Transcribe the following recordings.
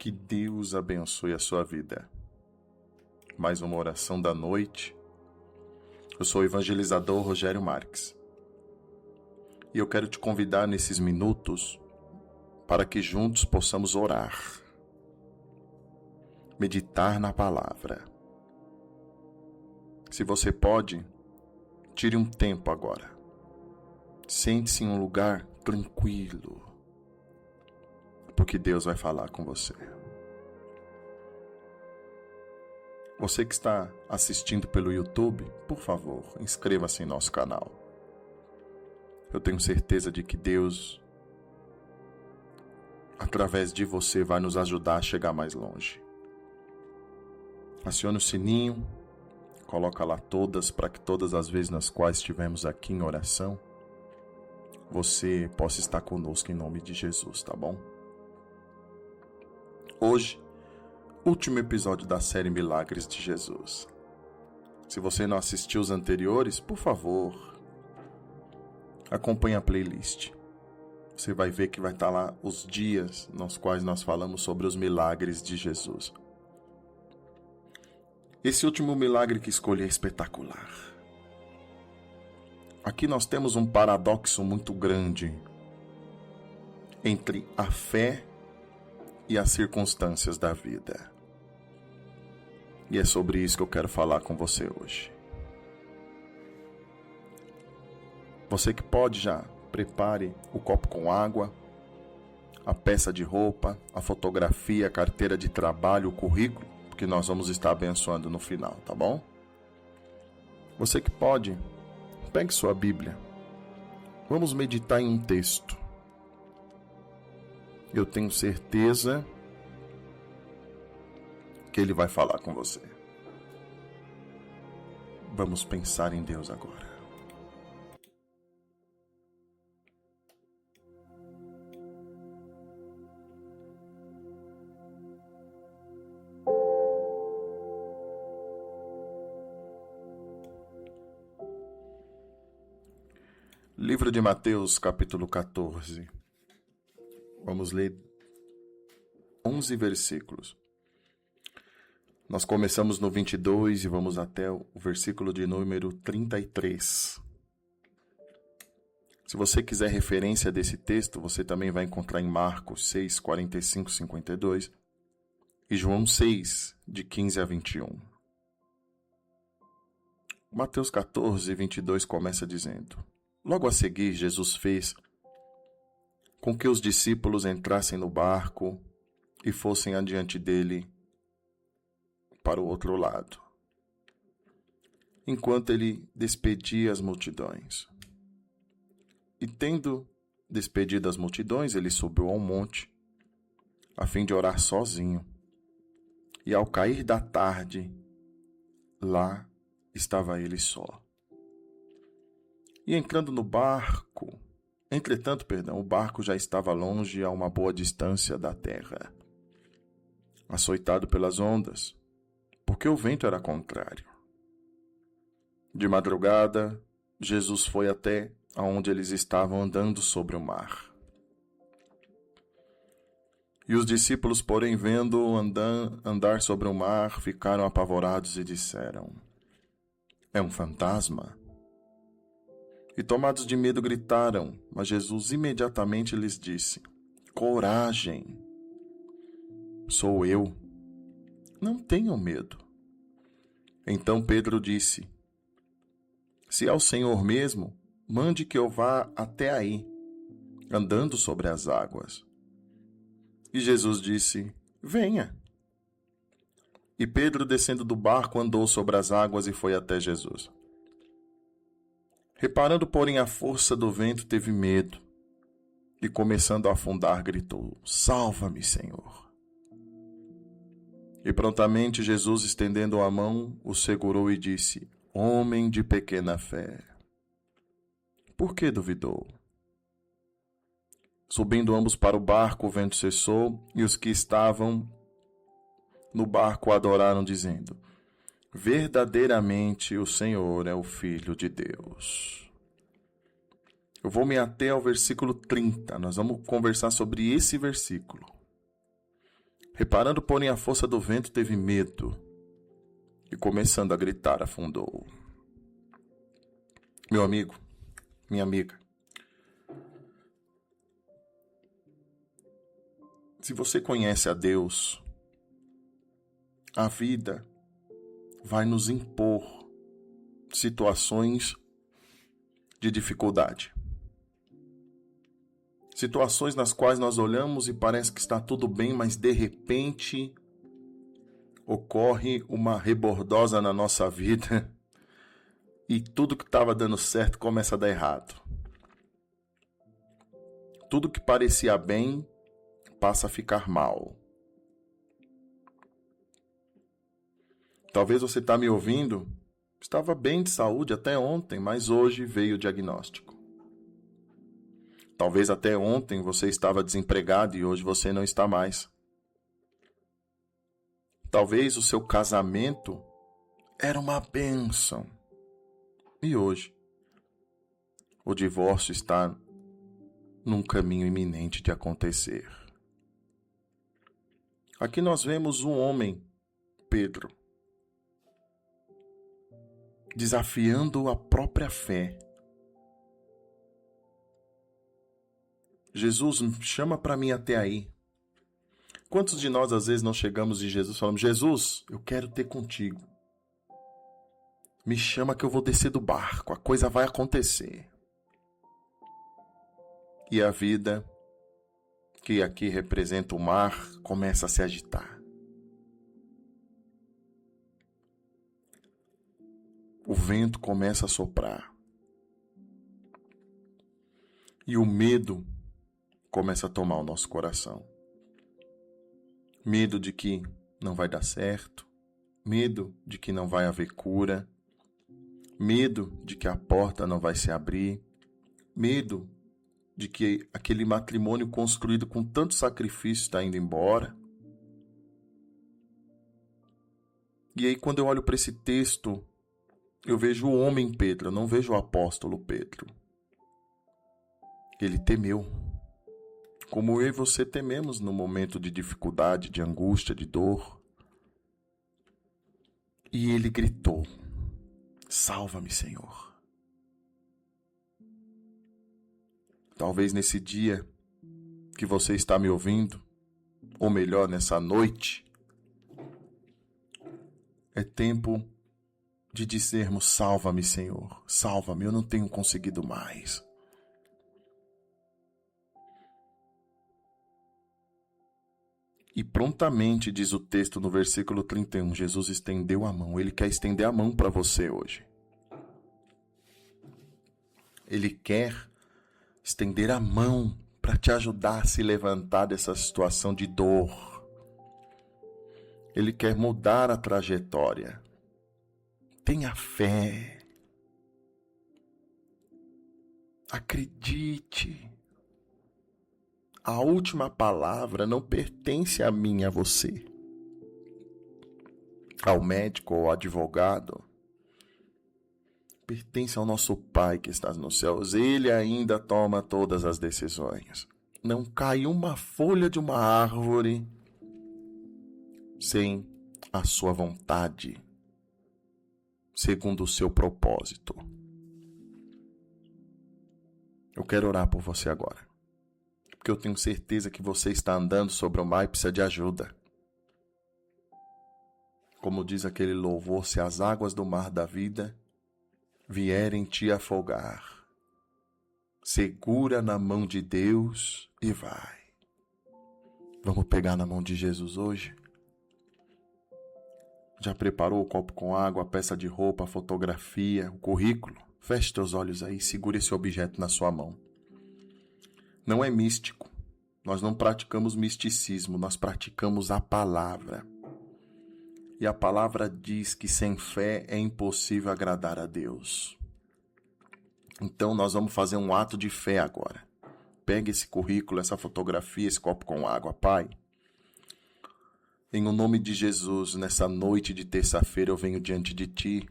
Que Deus abençoe a sua vida. Mais uma oração da noite. Eu sou o evangelizador Rogério Marques. E eu quero te convidar nesses minutos para que juntos possamos orar, meditar na palavra. Se você pode, tire um tempo agora. Sente-se em um lugar tranquilo, porque Deus vai falar com você. Você que está assistindo pelo YouTube, por favor, inscreva-se em nosso canal. Eu tenho certeza de que Deus, através de você, vai nos ajudar a chegar mais longe. Acione o sininho, coloca lá todas, para que todas as vezes nas quais estivermos aqui em oração, você possa estar conosco em nome de Jesus, tá bom? Hoje, último episódio da série Milagres de Jesus. Se você não assistiu os anteriores, por favor, acompanhe a playlist. Você vai ver que vai estar lá os dias nos quais nós falamos sobre os milagres de Jesus. Esse último milagre que escolhi é espetacular. Aqui nós temos um paradoxo muito grande entre a fé e as circunstâncias da vida. E é sobre isso que eu quero falar com você hoje. Você que pode já, prepare o copo com água, a peça de roupa, a fotografia, a carteira de trabalho, o currículo, porque nós vamos estar abençoando no final, tá bom? Você que pode, pegue sua Bíblia. Vamos meditar em um texto. Eu tenho certeza que Ele vai falar com você. Vamos pensar em Deus agora. Livro de Mateus, capítulo 14. Vamos ler 11 versículos. Nós começamos no 22 e vamos até o versículo de número 33. Se você quiser referência desse texto, você também vai encontrar em Marcos 6, 45, 52 e João 6, de 15 a 21. Mateus 14, 22 começa dizendo: Logo a seguir, Jesus fez com que os discípulos entrassem no barco e fossem adiante dele para o outro lado, enquanto ele despedia as multidões. E tendo despedido as multidões, ele subiu ao monte, a fim de orar sozinho. E ao cair da tarde, lá estava ele só. E entrando no barco, o barco já estava longe a uma boa distância da terra, açoitado pelas ondas, porque o vento era contrário. De madrugada, Jesus foi até aonde eles estavam andando sobre o mar. E os discípulos, porém, vendo andar sobre o mar, ficaram apavorados e disseram: É um fantasma? E tomados de medo gritaram, mas Jesus imediatamente lhes disse: Coragem, sou eu, não tenham medo. Então Pedro disse: Se é o Senhor mesmo, mande que eu vá até aí, andando sobre as águas. E Jesus disse: Venha. E Pedro, descendo do barco, andou sobre as águas e foi até Jesus. Reparando, porém, a força do vento, teve medo, e começando a afundar, gritou: Salva-me, Senhor! E prontamente Jesus, estendendo a mão, o segurou e disse: Homem de pequena fé, por que duvidou? Subindo ambos para o barco, o vento cessou, e os que estavam no barco adoraram, dizendo: Verdadeiramente o Senhor é o Filho de Deus. Eu vou me ater ao versículo 30. Nós vamos conversar sobre esse versículo. Reparando, porém, a força do vento, teve medo e, começando a gritar, afundou. Meu amigo, minha amiga, se você conhece a Deus, a vida vai nos impor situações de dificuldade. Situações nas quais nós olhamos e parece que está tudo bem, mas de repente ocorre uma rebordosa na nossa vida e tudo que estava dando certo começa a dar errado. Tudo que parecia bem passa a ficar mal. Talvez você está me ouvindo, estava bem de saúde até ontem, mas hoje veio o diagnóstico. Talvez até ontem você estava desempregado e hoje você não está mais. Talvez o seu casamento era uma bênção e hoje o divórcio está num caminho iminente de acontecer. Aqui nós vemos um homem, Pedro, desafiando a própria fé. Jesus, chama para mim até aí. Quantos de nós às vezes não chegamos em Jesus e falamos: Jesus, eu quero ter contigo. Me chama que eu vou descer do barco, a coisa vai acontecer. E a vida, que aqui representa o mar, começa a se agitar. O vento começa a soprar. E o medo começa a tomar o nosso coração. Medo de que não vai dar certo, medo de que não vai haver cura, medo de que a porta não vai se abrir, medo de que aquele matrimônio construído com tanto sacrifício está indo embora. E aí, quando eu olho para esse texto, eu vejo o homem Pedro, eu não vejo o apóstolo Pedro. Ele temeu, como eu e você tememos no momento de dificuldade, de angústia, de dor. E ele gritou: salva-me, Senhor. Talvez nesse dia que você está me ouvindo, ou melhor, nessa noite, é tempo de dizermos: salva-me, Senhor, salva-me, eu não tenho conseguido mais. E prontamente, diz o texto no versículo 31, Jesus estendeu a mão. Ele quer estender a mão para você hoje. Ele quer estender a mão para te ajudar a se levantar dessa situação de dor. Ele quer mudar a trajetória. Tenha fé. Acredite. A última palavra não pertence a mim, a você, ao médico ou ao advogado. Pertence ao nosso Pai que está nos céus. Ele ainda toma todas as decisões. Não cai uma folha de uma árvore sem a sua vontade, segundo o seu propósito. Eu quero orar por você agora, porque eu tenho certeza que você está andando sobre o mar e precisa de ajuda. Como diz aquele louvor: se as águas do mar da vida vierem te afogar, segura na mão de Deus e vai. Vamos pegar na mão de Jesus hoje? Já preparou o copo com água, a peça de roupa, a fotografia, o currículo? Feche teus olhos aí, segure esse objeto na sua mão. Não é místico. Nós não praticamos misticismo, nós praticamos a palavra. E a palavra diz que sem fé é impossível agradar a Deus. Então nós vamos fazer um ato de fé agora. Pegue esse currículo, essa fotografia, esse copo com água, Pai. Em o nome de Jesus, nessa noite de terça-feira eu venho diante de Ti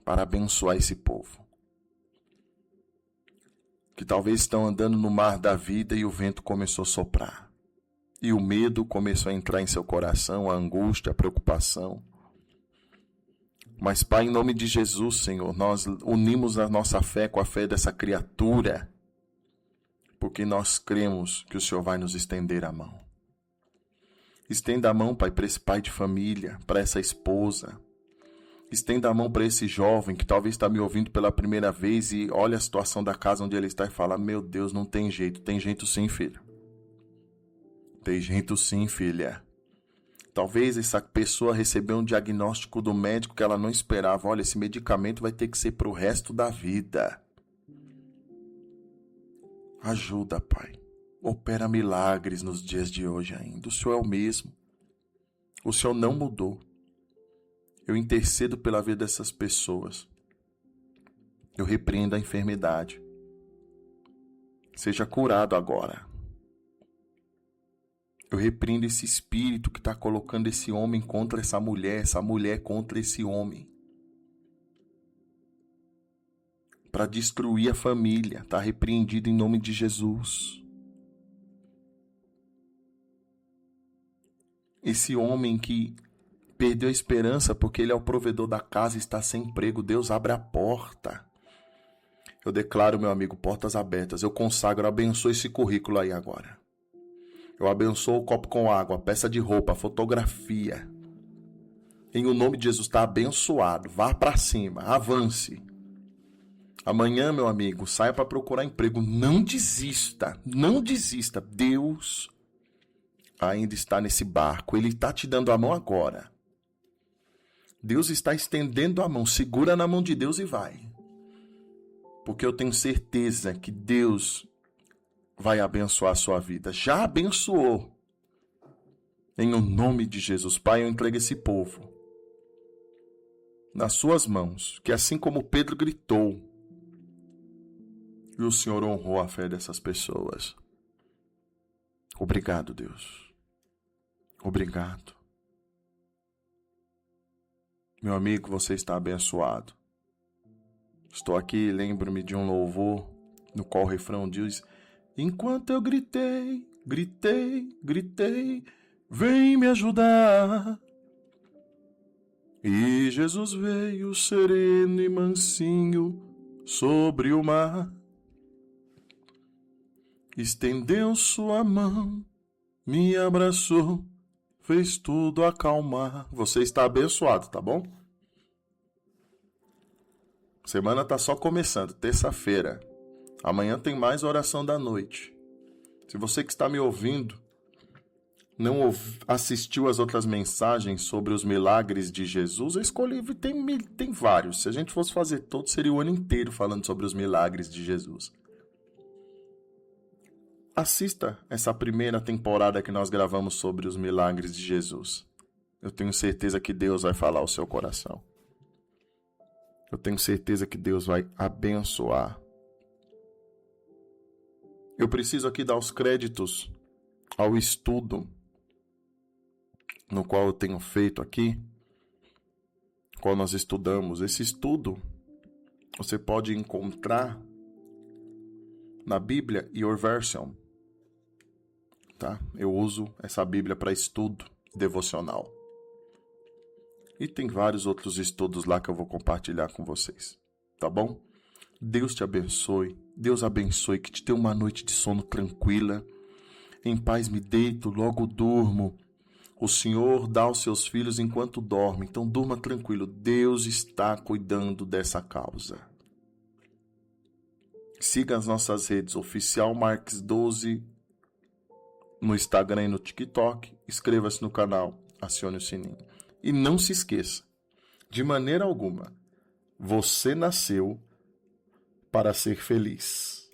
para abençoar esse povo, que talvez estão andando no mar da vida e o vento começou a soprar. E o medo começou a entrar em seu coração, a angústia, a preocupação. Mas, Pai, em nome de Jesus, Senhor, nós unimos a nossa fé com a fé dessa criatura, porque nós cremos que o Senhor vai nos estender a mão. Estenda a mão, Pai, para esse pai de família, para essa esposa. Estenda a mão para esse jovem que talvez está me ouvindo pela primeira vez e olha a situação da casa onde ele está e fala: meu Deus, não tem jeito. Tem jeito sim, filho. Tem jeito sim, filha. Talvez essa pessoa recebeu um diagnóstico do médico que ela não esperava. Olha, esse medicamento vai ter que ser para o resto da vida. Ajuda, Pai. Opera milagres nos dias de hoje ainda. O Senhor é o mesmo. O Senhor não mudou. Eu intercedo pela vida dessas pessoas. Eu repreendo a enfermidade. Seja curado agora. Eu repreendo esse espírito que está colocando esse homem contra essa mulher contra esse homem. Para destruir a família. Está repreendido em nome de Jesus. Esse homem que perdeu a esperança porque ele é o provedor da casa e está sem emprego. Deus abre a porta. Eu declaro, meu amigo, portas abertas. Eu consagro, abençoo esse currículo aí agora. Eu abençoo o copo com água, a peça de roupa, a fotografia. Em o nome de Jesus, está abençoado. Vá para cima, avance. Amanhã, meu amigo, saia para procurar emprego. Não desista, não desista. Deus ainda está nesse barco. Ele está te dando a mão agora. Deus está estendendo a mão. Segura na mão de Deus e vai. Porque eu tenho certeza que Deus vai abençoar a sua vida. Já abençoou. Em o nome de Jesus, Pai, eu entrego esse povo nas suas mãos. Que assim como Pedro gritou, e o Senhor honrou a fé dessas pessoas. Obrigado, Deus. Obrigado. Meu amigo, você está abençoado. Estou aqui, lembro-me de um louvor no qual o refrão diz: enquanto eu gritei, vem me ajudar. E Jesus veio sereno e mansinho sobre o mar. Estendeu sua mão, me abraçou, fez tudo acalmar. Você está abençoado, tá bom? Semana tá só começando, terça-feira. Amanhã tem mais oração da noite. Se você que está me ouvindo não assistiu as outras mensagens sobre os milagres de Jesus, eu escolhi, tem vários. Se a gente fosse fazer todos, seria o ano inteiro falando sobre os milagres de Jesus. Assista essa primeira temporada que nós gravamos sobre os milagres de Jesus. Eu tenho certeza que Deus vai falar ao seu coração. Eu tenho certeza que Deus vai abençoar. Eu preciso aqui dar os créditos ao estudo no qual eu tenho feito aqui, qual nós estudamos. Esse estudo você pode encontrar na Bíblia YourVersion. Tá? Eu uso essa Bíblia para estudo devocional. E tem vários outros estudos lá que eu vou compartilhar com vocês. Tá bom? Deus te abençoe. Deus abençoe. Que te dê uma noite de sono tranquila. Em paz me deito, logo durmo. O Senhor dá aos seus filhos enquanto dorme. Então durma tranquilo. Deus está cuidando dessa causa. Siga as nossas redes. Oficial Marques 12 no Instagram e no TikTok. Inscreva-se no canal. Acione o sininho. E não se esqueça, de maneira alguma, você nasceu para ser feliz.